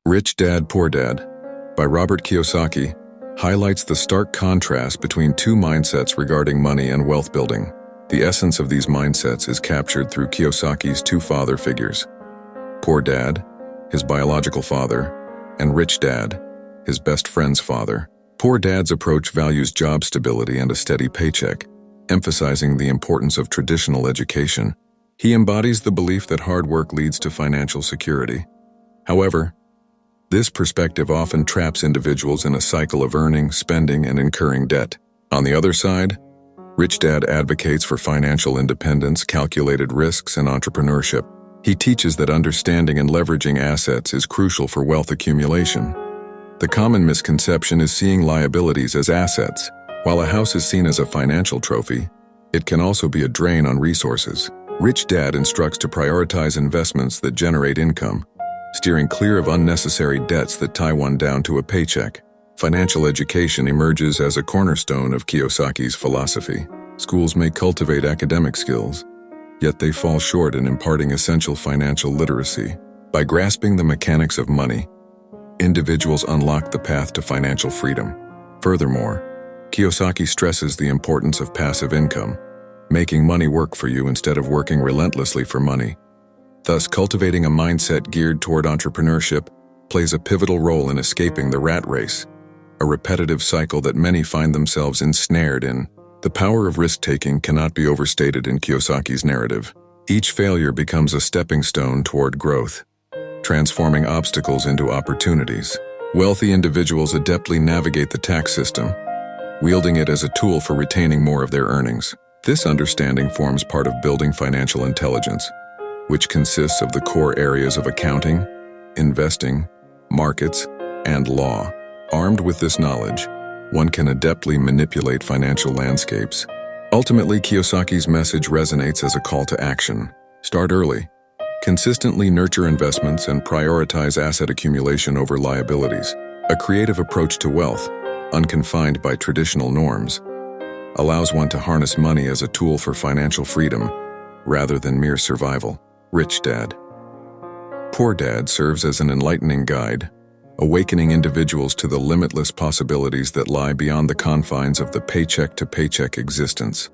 Rich Dad, Poor Dad by Robert Kiyosaki highlights the stark contrast between two mindsets regarding money and wealth building. The essence of these mindsets is captured through Kiyosaki's two father figures: Poor Dad, his biological father, and Rich Dad, his best friend's father. Poor Dad's approach values job stability and a steady paycheck, emphasizing the importance of traditional education. He embodies the belief that hard work leads to financial security. However, this perspective often traps individuals in a cycle of earning, spending, and incurring debt. On the other side, Rich Dad advocates for financial independence, calculated risks, and entrepreneurship. He teaches that understanding and leveraging assets is crucial for wealth accumulation. The common misconception is seeing liabilities as assets. While a house is seen as a financial trophy, it can also be a drain on resources. Rich Dad instructs to prioritize investments that generate income, steering clear of unnecessary debts that tie one down to a paycheck. Financial education emerges as a cornerstone of Kiyosaki's philosophy. Schools may cultivate academic skills, yet they fall short in imparting essential financial literacy. By grasping the mechanics of money, individuals unlock the path to financial freedom. Furthermore, Kiyosaki stresses the importance of passive income, making money work for you instead of working relentlessly for money. Thus, cultivating a mindset geared toward entrepreneurship plays a pivotal role in escaping the rat race, a repetitive cycle that many find themselves ensnared in. The power of risk-taking cannot be overstated in Kiyosaki's narrative. Each failure becomes a stepping stone toward growth, transforming obstacles into opportunities. Wealthy individuals adeptly navigate the tax system, wielding it as a tool for retaining more of their earnings. This understanding forms part of building financial intelligence, which consists of the core areas of accounting, investing, markets, and law. Armed with this knowledge, one can adeptly manipulate financial landscapes. Ultimately, Kiyosaki's message resonates as a call to action. Start early, consistently nurture investments, and prioritize asset accumulation over liabilities. A creative approach to wealth, unconfined by traditional norms, allows one to harness money as a tool for financial freedom rather than mere survival. Rich Dad, Poor Dad serves as an enlightening guide, awakening individuals to the limitless possibilities that lie beyond the confines of the paycheck-to-paycheck existence.